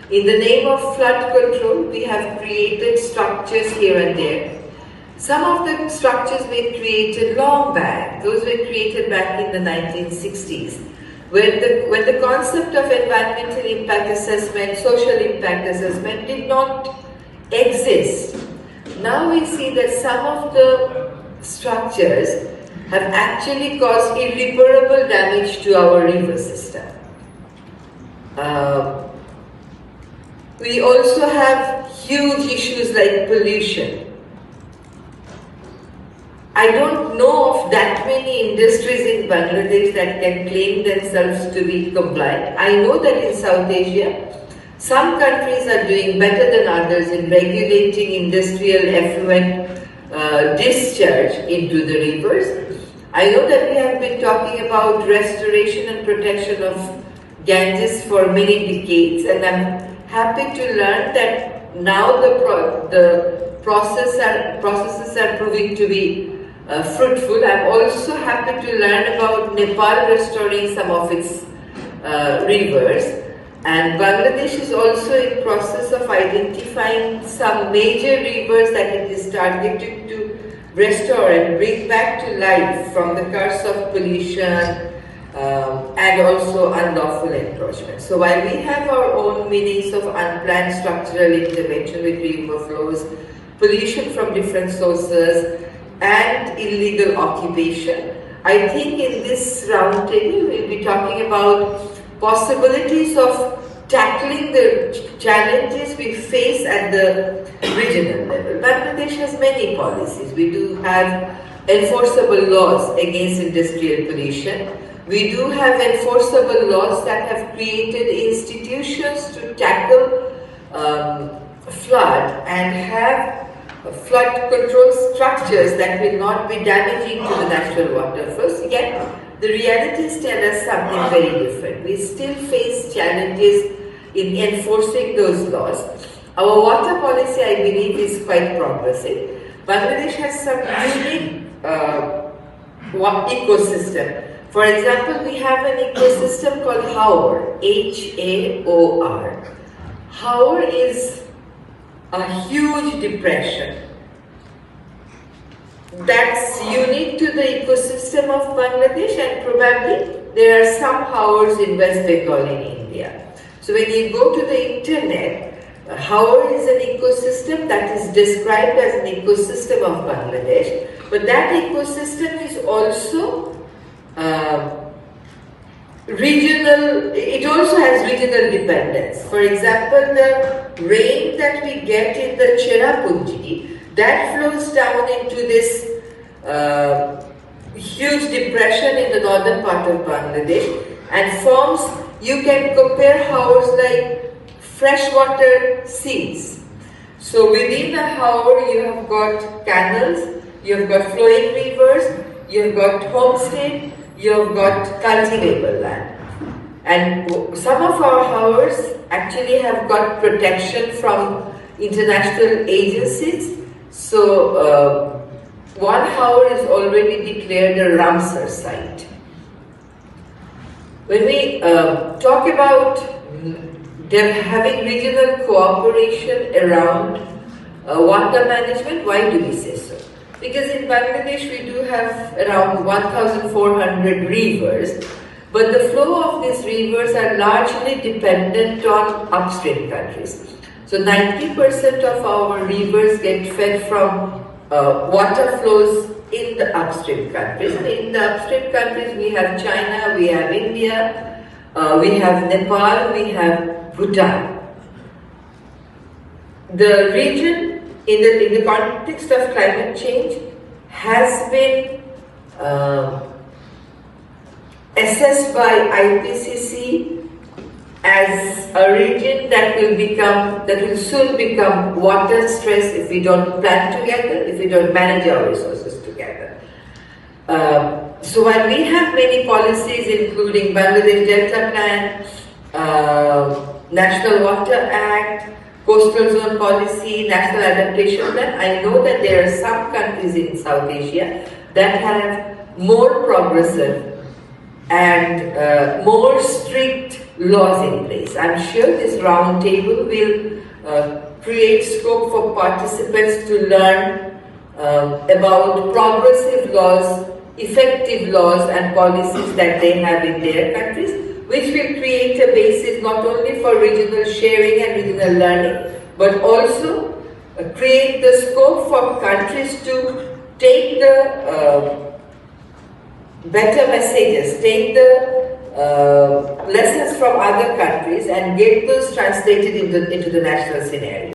In the name of flood control, we have created structures here and there. Some of the structures were created long back. Those were created back in the 1960s. When the concept of environmental impact assessment, social impact assessment did not exist. Now we see that some of the structures have actually caused irreparable damage to our river system. We also have huge issues like pollution. I don't know of that many industries in Bangladesh that can claim themselves to be compliant. I know that in South Asia, some countries are doing better than others in regulating industrial effluent discharge into the rivers. I know that we have been talking about restoration and protection of Ganges for many decades, and I'm happy to learn that now the processes are proving to be fruitful. I'm also happy to learn about Nepal restoring some of its rivers, and Bangladesh is also in process of identifying some major rivers that it is targeted to restore and bring back to life from the curse of pollution and also unlawful encroachment. So while we have our own meanings of unplanned structural intervention with river flows, pollution from different sources, and illegal occupation, I think in this roundtable we'll be talking about possibilities of tackling the challenges we face at the regional level. Bangladesh has many policies. We do have enforceable laws against industrial pollution. We do have enforceable laws that have created institutions to tackle flood and have flood control structures that will not be damaging to the natural water flows. Yet, the realities tell us something very different. We still face challenges in enforcing those laws. Our water policy, I believe, is quite progressive. Bangladesh has some unique ecosystem. For example, we have an ecosystem called Haor, H-A-O-R. Haor is a huge depression that's unique to the ecosystem of Bangladesh, and probably there are some Haors in West Bengal in India. So when you go to the internet, Haor is an ecosystem that is described as an ecosystem of Bangladesh, but that ecosystem is also regional, it also has regional dependence. For example, the rain that we get in the Cherrapunji, that flows down into this huge depression in the northern part of Bangladesh and forms, you can compare Haors like freshwater seas. So within a Haor you have got canals, you have got flowing rivers, you have got homestead, you have got cultivable land. And some of our Haors actually have got protection from international agencies. So one Haor is already declared a Ramsar site. When we talk about having regional cooperation around water management, why do we say so? Because in Bangladesh we do have around 1,400 rivers, but the flow of these rivers are largely dependent on upstream countries. So 90% of our rivers get fed from water flows in the upstream countries. And in the upstream countries we have China, we have India, we have Nepal, we have Bhutan. The region in the context of climate change has been assessed by IPCC as a region that will soon become water stressed if we don't plan together, if we don't manage our resources together. So while we have many policies including Bangladesh Delta Plan, National Water Act, Coastal Zone Policy, National Adaptation Plan, I know that there are some countries in South Asia that have more progressive and more strict laws in place. I'm sure this round table will create scope for participants to learn about progressive laws, effective laws and policies that they have in their countries, which will create a basis not only for regional sharing and regional learning, but also create the scope for countries to take the better messages, take the lessons from other countries and get those translated into the national scenario.